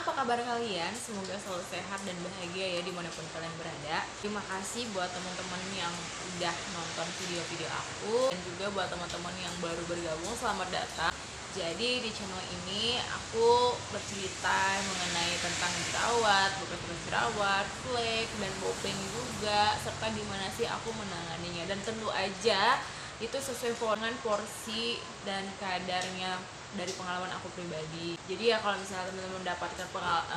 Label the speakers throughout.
Speaker 1: apa kabar kalian? Semoga selalu sehat dan bahagia ya dimanapun kalian berada. Terima kasih buat teman-teman yang udah nonton video-video aku, dan juga buat teman-teman yang baru bergabung, selamat datang. Jadi di channel ini aku bercerita mengenai tentang jerawat, bekas-bekas jerawat, flek, dan bopeng juga, serta gimana sih aku menanganinya. Dan tentu aja itu sesuai dengan porsi dan kadarnya dari pengalaman aku pribadi. Jadi ya kalau misalnya teman-teman mendapatkan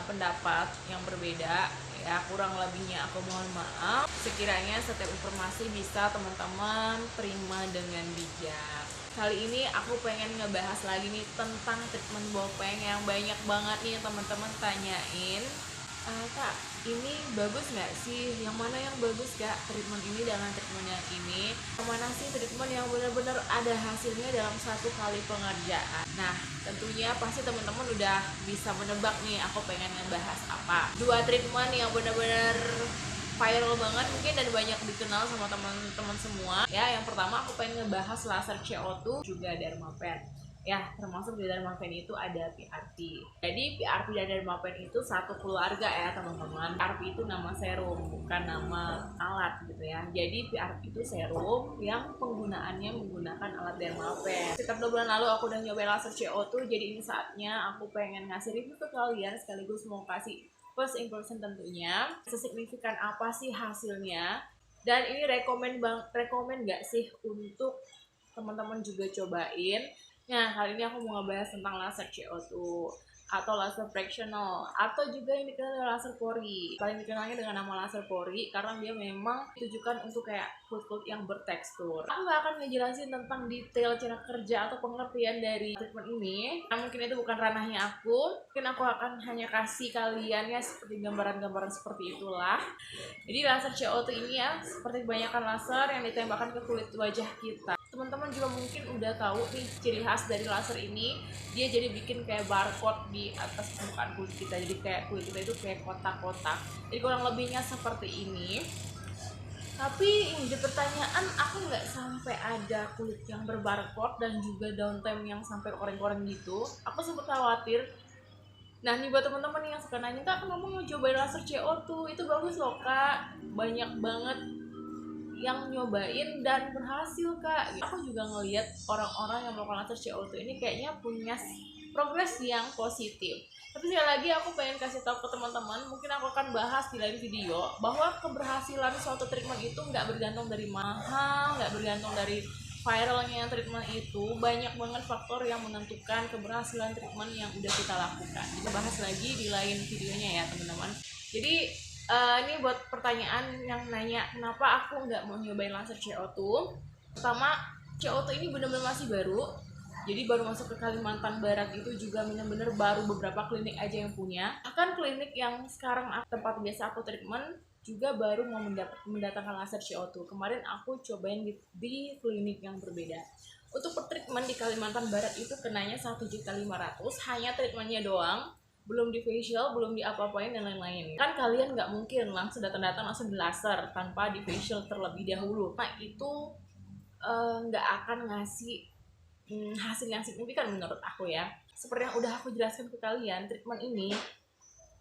Speaker 1: pendapat yang berbeda, ya kurang lebihnya aku mohon maaf. Sekiranya setiap informasi bisa teman-teman terima dengan bijak. Kali ini aku pengen ngebahas lagi nih tentang treatment bopeng yang banyak banget nih teman-teman tanyain. Kak, ini bagus nggak sih? Yang mana yang bagus kak? Treatment ini dengan treatment yang ini? Yang mana sih treatment yang benar-benar ada hasilnya dalam satu kali pengerjaan? Nah, tentunya pasti teman-teman udah bisa menebak nih aku pengen ngebahas apa. Dua treatment yang benar-benar viral banget mungkin dan banyak dikenal sama teman-teman semua. Ya, yang pertama aku pengen ngebahas laser CO2 juga Dermapen. Ya, termasuk di Dermapen itu ada PRP. Jadi PRP dan Dermapen itu satu keluarga ya teman-teman. PRP itu nama serum, bukan nama alat gitu ya. Jadi PRP itu serum yang penggunaannya menggunakan alat Dermapen. Sekitar 2 bulan lalu aku udah nyobain laser CO2, jadi ini saatnya aku pengen ngasih review ke kalian sekaligus mau kasih first impression tentunya. Sesignifikan apa sih hasilnya? Dan ini rekomen gak sih untuk teman-teman juga cobain? Nah, kali ini aku mau ngebahas tentang laser CO2 atau laser fractional atau juga yang dikenal dengan laser pori. Paling dikenalnya dengan nama laser pori karena dia memang ditujukan untuk kayak kulit-kulit yang bertekstur. Aku nggak akan ngejelasin tentang detail cara kerja atau pengertian dari treatment ini. Nah, mungkin itu bukan ranahnya aku. Mungkin aku akan hanya kasih kalian ya seperti gambaran-gambaran seperti itulah. Jadi laser CO2 ini ya seperti kebanyakan laser yang ditembakkan ke kulit wajah kita. Teman-teman juga mungkin udah tahu nih ciri khas dari laser ini, dia jadi bikin kayak barcode di atas permukaan kulit kita. Jadi kayak kulit kita itu kayak kotak-kotak. Jadi kurang lebihnya seperti ini. Tapi ini jadi pertanyaan, aku nggak sampai ada kulit yang berbarcode dan juga downtime yang sampai koreng-koreng gitu. Aku sempat khawatir. Nah, nih buat teman-teman yang suka nanya, kak kamu mau cobain laser CO2 itu bagus loh kak, banyak banget yang nyobain dan berhasil kak. Aku juga ngelihat orang-orang yang melakukan laser CO2 ini kayaknya punya progres yang positif. Tapi sekali lagi aku pengen kasih tahu ke teman-teman, mungkin aku akan bahas di lain video, bahwa keberhasilan suatu treatment itu nggak bergantung dari mahal, nggak bergantung dari viralnya treatment itu. Banyak banget faktor yang menentukan keberhasilan treatment yang udah kita lakukan. Kita bahas lagi di lain videonya ya teman-teman. Jadi ini buat pertanyaan yang nanya kenapa aku nggak mau nyobain laser CO2. Pertama, CO2 ini benar-benar masih baru. Jadi baru masuk ke Kalimantan Barat itu juga benar-benar baru beberapa klinik aja yang punya. Bahkan klinik yang sekarang tempat biasa aku treatment juga baru mau mendatangkan laser CO2. Kemarin aku cobain di klinik yang berbeda. Untuk per treatment di Kalimantan Barat itu kenanya 1.500.000 hanya treatmentnya doang. Belum di facial, belum di apa-apain dan lain-lain. Kan kalian nggak mungkin langsung datang-datang langsung di laser tanpa di facial terlebih dahulu. Nah itu nggak akan ngasih hasil yang signifikan menurut aku ya. Seperti yang udah aku jelaskan ke kalian, treatment ini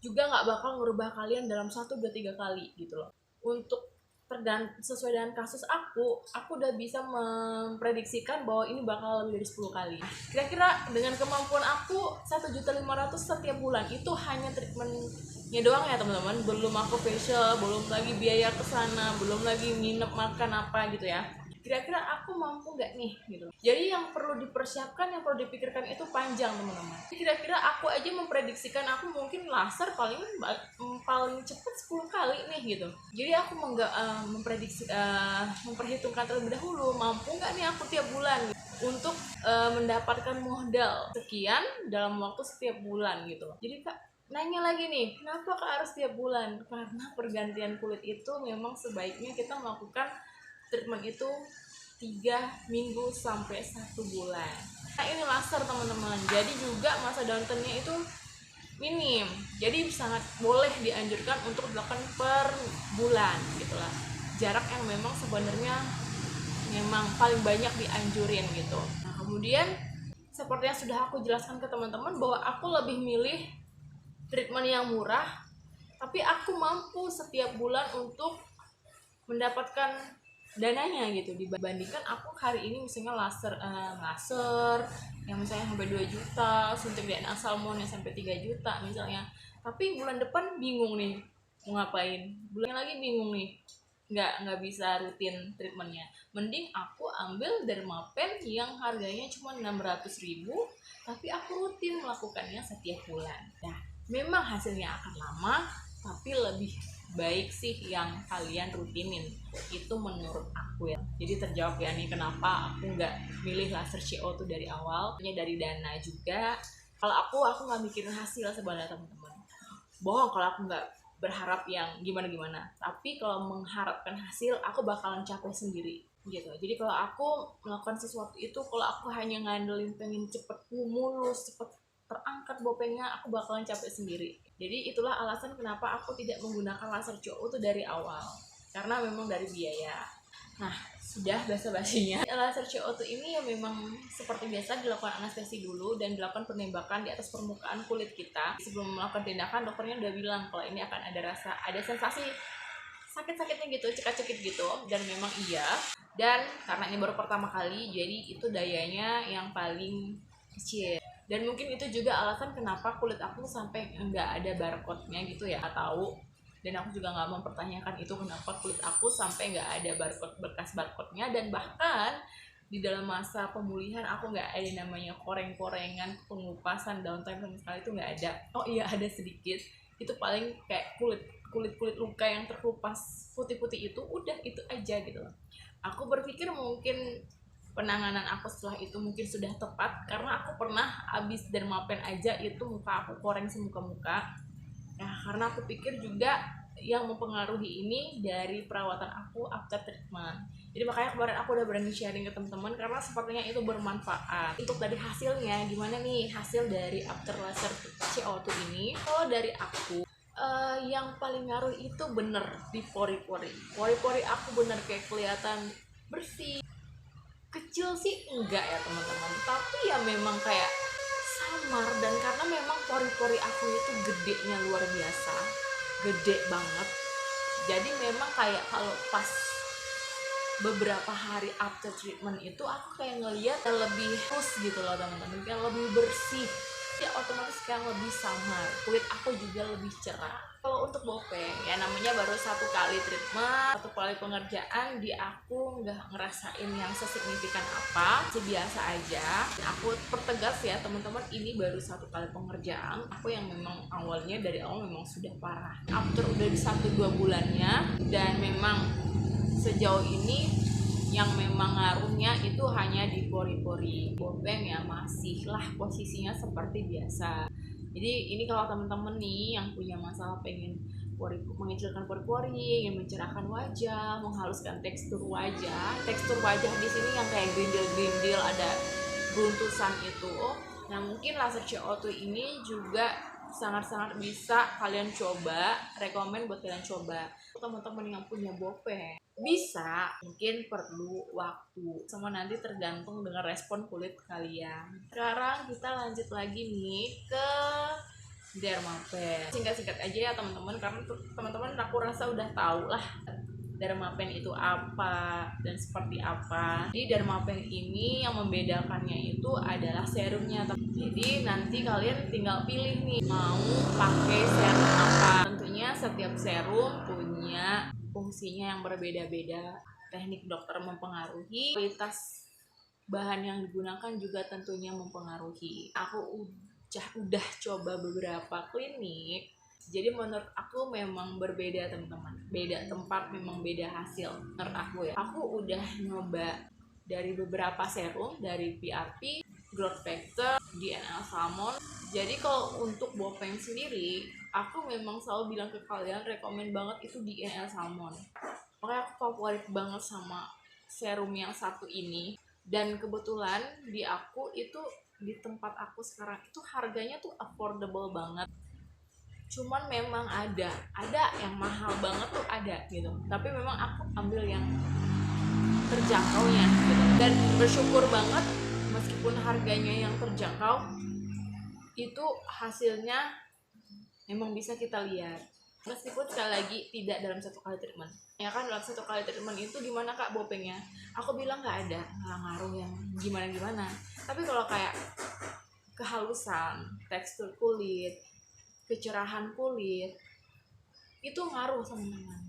Speaker 1: juga nggak bakal ngerubah kalian dalam 1-2-3 kali gitu loh. Untuk sesuai dengan kasus aku udah bisa memprediksikan bahwa ini bakal lebih dari 10 kali. Kira-kira dengan kemampuan aku 1.500.000 setiap bulan itu hanya treatmentnya doang ya teman-teman. Belum aku facial, belum lagi biaya kesana, belum lagi nginep makan apa gitu ya. Kira-kira aku mampu nggak nih gitu. Jadi yang perlu dipersiapkan, yang perlu dipikirkan itu panjang teman-teman. Kira-kira aku aja memprediksikan aku mungkin laser paling cepat 10 kali nih gitu. Jadi aku memperhitungkan terlebih dahulu mampu nggak nih aku tiap bulan gitu, untuk mendapatkan modal sekian dalam waktu setiap bulan gitu. Jadi kak nanya lagi nih, kenapa kak harus tiap bulan? Karena pergantian kulit itu memang sebaiknya kita melakukan treatment itu 3 minggu sampai 1 bulan. Nah ini laser teman-teman, jadi juga masa downtime-nya itu minim, jadi sangat boleh dianjurkan untuk dilakukan per bulan gitulah. Jarak yang memang sebenarnya memang paling banyak dianjurin gitu. Nah kemudian seperti yang sudah aku jelaskan ke teman-teman bahwa aku lebih milih treatment yang murah, tapi aku mampu setiap bulan untuk mendapatkan dananya gitu, dibandingkan aku hari ini misalnya laser yang misalnya sampai 2 juta, suntik DNA salmon yang sampai 3 juta misalnya, tapi bulan depan bingung nih mau ngapain, bulan lagi bingung nih, nggak bisa rutin treatmentnya. Mending aku ambil Dermapen yang harganya cuma 600.000, tapi aku rutin melakukannya setiap bulan. Nah, memang hasilnya akan lama, tapi lebih baik sih yang kalian rutinin, itu menurut aku ya. Jadi terjawab ya nih kenapa aku nggak milih laser CO2 dari awal, dari dana juga. Kalau aku nggak mikirin hasil sebenarnya teman-teman, bohong kalau aku nggak berharap yang gimana-gimana. Tapi kalau mengharapkan hasil, aku bakalan capek sendiri gitu. Jadi kalau aku melakukan sesuatu itu, kalau aku hanya ngandelin pengen cepet mulus, cepet terangkat bopengnya, aku bakalan capek sendiri. Jadi itulah alasan kenapa aku tidak menggunakan laser CO2 dari awal, karena memang dari biaya. Nah, sudah basa-basinya, laser CO2 ini ya memang seperti biasa dilakukan anestesi dulu dan dilakukan penembakan di atas permukaan kulit kita. Sebelum melakukan tindakan, dokternya udah bilang kalau ini akan ada sensasi sakit-sakitnya gitu, cekak-cekik gitu, dan memang iya. Dan karena ini baru pertama kali, jadi itu dayanya yang paling kecil. Dan mungkin itu juga alasan kenapa kulit aku sampai nggak ada barcode-nya gitu ya, tahu. Dan aku juga nggak mempertanyakan itu kenapa kulit aku sampai nggak ada bekas barcode-nya. Dan bahkan di dalam masa pemulihan aku nggak ada namanya koreng-korengan, pengupasan downtime sama sekali, itu nggak ada. Oh iya, ada sedikit, itu paling kayak kulit luka yang terkelupas putih-putih, itu udah, itu aja gitu loh. Aku berpikir mungkin penanganan aku setelah itu mungkin sudah tepat, karena aku pernah abis Dermapen aja itu muka aku koreng semuka-muka. Nah, karena aku pikir juga yang mempengaruhi ini dari perawatan aku after treatment. Jadi makanya kemarin aku udah berani sharing ke teman-teman, karena sepertinya itu bermanfaat. Untuk dari hasilnya, gimana nih hasil dari after laser CO2 ini? Kalau dari aku, yang paling ngaruh itu bener di pori-pori. Pori-pori aku bener kayak kelihatan bersih. Kecil sih enggak ya teman-teman, tapi ya memang kayak samar. Dan karena memang pori-pori aku itu gedenya luar biasa, gede banget, jadi memang kayak kalau pas beberapa hari after treatment itu aku kayak ngeliat lebih terus gitu loh teman-teman, kayak lebih bersih, ya otomatis kayak lebih samar, kulit aku juga lebih cerah. Kalau untuk bopeng ya namanya baru 1 kali treatment, 1 kali pengerjaan, di aku nggak ngerasain yang sesignifikan apa, biasa aja. Dan aku pertegas ya teman-teman, ini baru 1 kali pengerjaan aku yang memang awalnya dari awal memang sudah parah. After udah di 1-2 bulannya, dan memang sejauh ini yang memang ngaruhnya itu hanya di pori-pori. Bopeng ya masih lah posisinya seperti biasa. Jadi ini kalau temen-temen nih yang punya masalah pengen mengecilkan pori-pori, ingin mencerahkan wajah, menghaluskan tekstur wajah di sini yang kayak grindil-grindil, ada beruntusan itu. Nah, mungkin laser CO2 ini juga sangat-sangat bisa kalian coba, rekomen buat kalian coba. Teman-teman yang punya bopeng bisa, mungkin perlu waktu, sama nanti tergantung dengan respon kulit kalian. Sekarang kita lanjut lagi nih ke Dermapen. Singkat-singkat aja ya teman-teman, karena teman-teman aku rasa udah tahu lah Dermapen itu apa dan seperti apa. Jadi Dermapen ini yang membedakannya itu adalah serumnya. Jadi nanti kalian tinggal pilih nih mau pakai serum apa. Tentunya setiap serum punya fungsinya yang berbeda-beda. Teknik dokter mempengaruhi, kualitas bahan yang digunakan juga tentunya mempengaruhi. Aku udah coba beberapa klinik, jadi menurut aku memang berbeda teman-teman, beda tempat memang beda hasil menurut aku ya. Aku udah nyoba dari beberapa serum, dari PRP, Growth Factor, DNA Salmon. Jadi kalau untuk bopeng sendiri, aku memang selalu bilang ke kalian, rekomen banget itu DNA Salmon. Makanya aku favorit banget sama serum yang satu ini. Dan kebetulan di aku itu, di tempat aku sekarang itu harganya tuh affordable banget. Cuman memang ada yang mahal banget tuh ada gitu. Tapi memang aku ambil yang terjangkaunya gitu. Dan bersyukur banget meskipun harganya yang terjangkau, itu hasilnya memang bisa kita lihat. Meskipun sekali lagi tidak dalam satu kali treatment. Ya kan, dalam satu kali treatment itu gimana Kak bopengnya? Aku bilang nggak ada, nggak ngaruh yang gimana-gimana. Tapi kalau kayak kehalusan, tekstur kulit, kecerahan kulit, itu ngaruh teman-teman.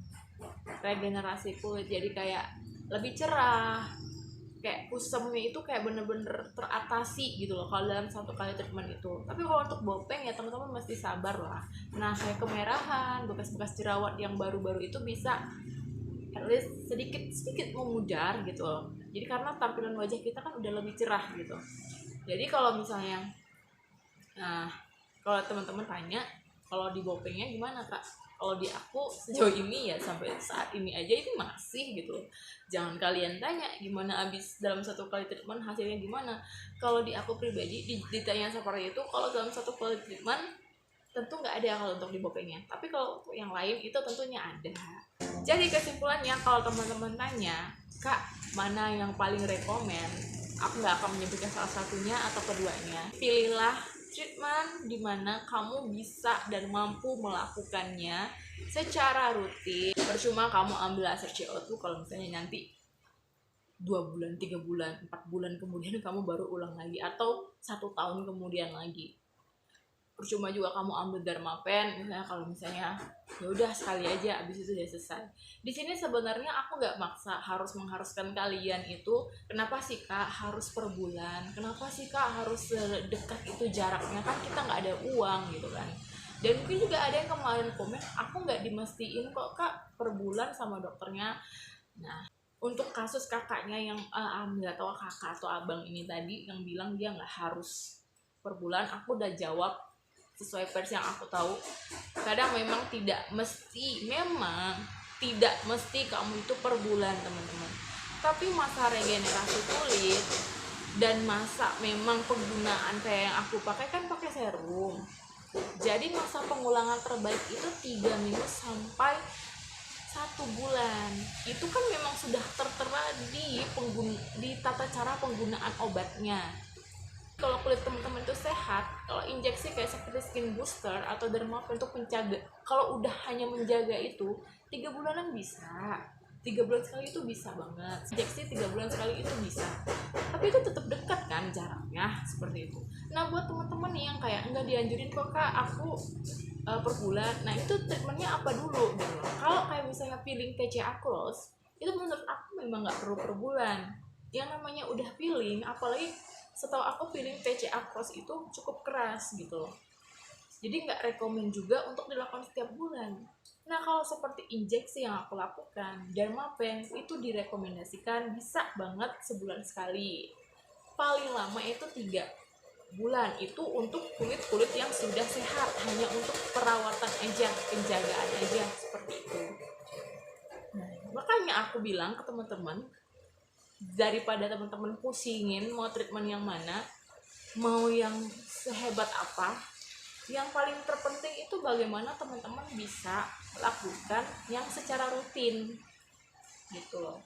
Speaker 1: Regenerasi kulit jadi kayak lebih cerah, kayak kusemnya itu kayak bener-bener teratasi gitu loh kalau dalam satu kali treatment itu. Tapi kalau untuk bopeng ya teman-teman mesti sabar lah. Nah kayak kemerahan, bekas-bekas jerawat yang baru-baru itu bisa at least sedikit memudar gitu loh. Jadi karena tampilan wajah kita kan udah lebih cerah gitu. Jadi kalau misalnya, nah kalau teman-teman tanya kalau di bopengnya gimana Kak? Kalau di aku sejauh ini ya sampai saat ini aja itu masih gitu. Jangan kalian tanya gimana abis dalam satu kali treatment hasilnya gimana. Kalau di aku pribadi ditanya seperti itu, kalau dalam satu kali treatment tentu nggak ada kalau untuk di bopengnya. Tapi kalau untuk yang lain itu tentunya ada. Jadi kesimpulannya kalau teman-teman tanya, Kak mana yang paling rekomen? Aku nggak akan menyebutkan salah satunya atau keduanya. Pilihlah treatment di mana kamu bisa dan mampu melakukannya secara rutin. Percuma kamu ambil laser CO2 kalau misalnya nanti 2 bulan, 3 bulan, 4 bulan kemudian kamu baru ulang lagi, atau 1 tahun kemudian lagi. Percuma juga kamu ambil Dermapen misalnya, kalau misalnya ya udah sekali aja abis itu udah selesai. Di sini sebenarnya aku nggak maksa mengharuskan kalian itu, kenapa sih Kak harus per bulan, kenapa sih Kak harus sedekat itu jaraknya, kan kita nggak ada uang gitu kan. Dan mungkin juga ada yang kemarin komen, aku nggak dimastiin kok Kak per bulan sama dokternya. Nah untuk kasus kakaknya yang nggak tahu kakak atau abang ini tadi yang bilang dia nggak harus per bulan, aku udah jawab sesuai versi yang aku tahu. Kadang memang tidak mesti kamu itu per bulan teman-teman. Tapi masa regenerasi kulit dan masa memang penggunaan kayak yang aku pakai kan pakai serum. Jadi masa pengulangan terbaik itu 3 minggu sampai 1 bulan. Itu kan memang sudah tertera di tata cara penggunaan obatnya. Kalau kulit teman-teman itu sehat, kalau injeksi kayak seperti skin booster atau Dermapen untuk menjaga, kalau udah hanya menjaga itu 3 bulanan bisa, 3 bulan sekali itu bisa banget. Injeksi 3 bulan sekali itu bisa, tapi itu tetap dekat kan jaraknya seperti itu. Nah buat teman-teman nih yang kayak nggak dianjurin kok Kak aku per bulan, nah itu treatmentnya apa dulu gitu. Kalau kayak misalnya peeling TCA Cross, itu menurut aku memang nggak perlu per bulan. Yang namanya udah peeling, apalagi setahu aku peeling TCA Cross itu cukup keras gitu loh. Jadi nggak rekomen juga untuk dilakukan setiap bulan. Nah kalau seperti injeksi yang aku lakukan, Dermapen itu direkomendasikan bisa banget sebulan sekali. Paling lama itu 3 bulan, itu untuk kulit-kulit yang sudah sehat, hanya untuk perawatan aja, penjagaan aja seperti itu. Nah, makanya aku bilang ke teman-teman, daripada teman-teman pusingin mau treatment yang mana, mau yang sehebat apa, yang paling terpenting itu bagaimana teman-teman bisa lakukan yang secara rutin gitu loh.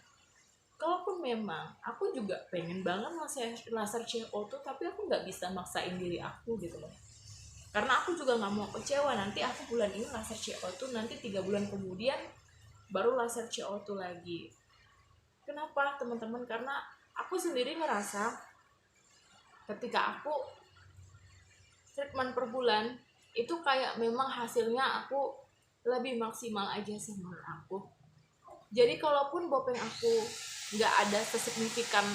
Speaker 1: Kalaupun memang aku juga pengen banget laser CO2, tapi aku nggak bisa maksain diri aku gitu loh, karena aku juga nggak mau kecewa nanti aku bulan ini laser CO2, nanti 3 bulan kemudian baru laser CO2 lagi. Kenapa teman-teman? Karena aku sendiri ngerasa ketika aku treatment per bulan itu kayak memang hasilnya aku lebih maksimal aja sih menurut aku. Jadi kalaupun bopeng aku nggak ada sesignifikan,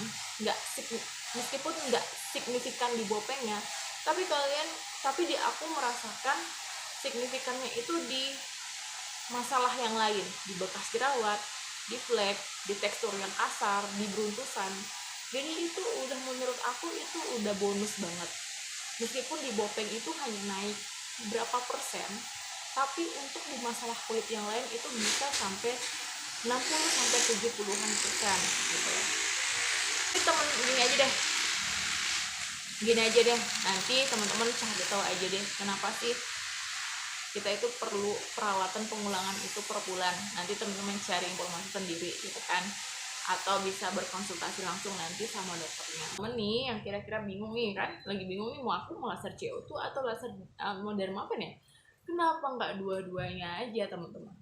Speaker 1: meskipun nggak signifikan di bopengnya, tapi di aku merasakan signifikannya itu di masalah yang lain, di bekas jerawat, di flek, di tekstur yang kasar, di beruntusan. Jadi itu udah menurut aku itu udah bonus banget. Meskipun di bopeng itu hanya naik berapa persen, tapi untuk di masalah kulit yang lain itu bisa sampai 60-70% gitu ya. Ini gini aja deh, nanti teman-teman cari tahu aja deh kenapa sih kita itu perlu perawatan pengulangan itu per bulan. Nanti teman-teman cari informasi sendiri gitu kan, atau bisa berkonsultasi langsung nanti sama dokternya. Temen nih yang kira-kira bingung nih kan, lagi bingung nih mau laser CO2 atau laser mau Dermapen ya. Kenapa nggak dua-duanya aja teman-teman?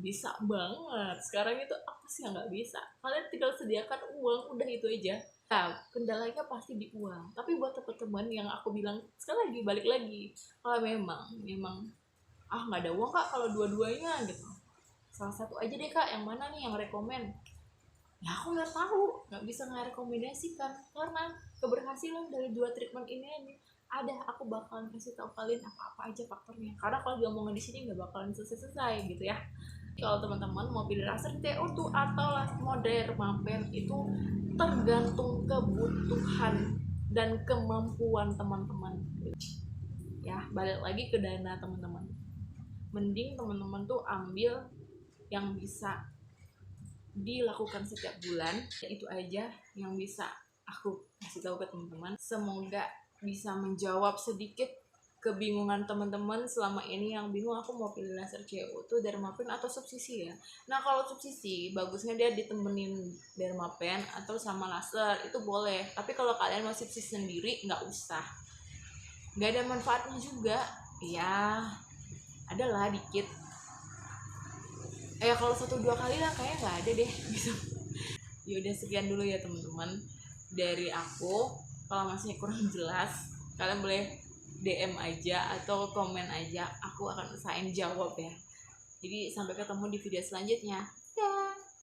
Speaker 1: Bisa banget. Sekarang itu apa sih yang nggak bisa? Kalian tinggal sediakan uang, udah itu aja. Nah, kendalanya pasti di uang. Tapi buat teman-teman yang aku bilang sekali lagi, balik lagi, kalau memang nggak ada uang kak, kalau dua-duanya gitu, salah satu aja deh kak, yang mana nih yang rekomen? Ya aku nggak tahu, nggak bisa ngerekomendasikan karena keberhasilan dari dua treatment ini ada, aku bakalan kasih tahu kalian apa-apa aja faktornya, karena kalau diomongin di sini nggak bakalan selesai-selesai gitu ya. Kalau teman-teman mau pilih laser TO2 atau mau dermapen, itu tergantung kebutuhan dan kemampuan teman-teman ya. Balik lagi ke dana teman-teman, mending teman-teman tuh ambil yang bisa dilakukan setiap bulan. Itu aja yang bisa aku kasih tahu ke teman-teman. Semoga bisa menjawab sedikit kebingungan teman-teman selama ini yang bingung aku mau pilih laser CO tuh dermapen atau subsisi ya. Nah kalau subsisi bagusnya dia ditemenin dermapen atau sama laser itu boleh. Tapi kalau kalian mau subsisi sendiri nggak usah. Nggak ada manfaatnya juga. Ya adalah dikit. Kalau 1-2 kali lah kayaknya nggak ada deh gitu. Yaudah sekian dulu ya teman-teman dari aku. Kalau masih kurang jelas kalian boleh DM aja atau komen aja, aku akan usahain jawab ya. Jadi sampai ketemu di video selanjutnya.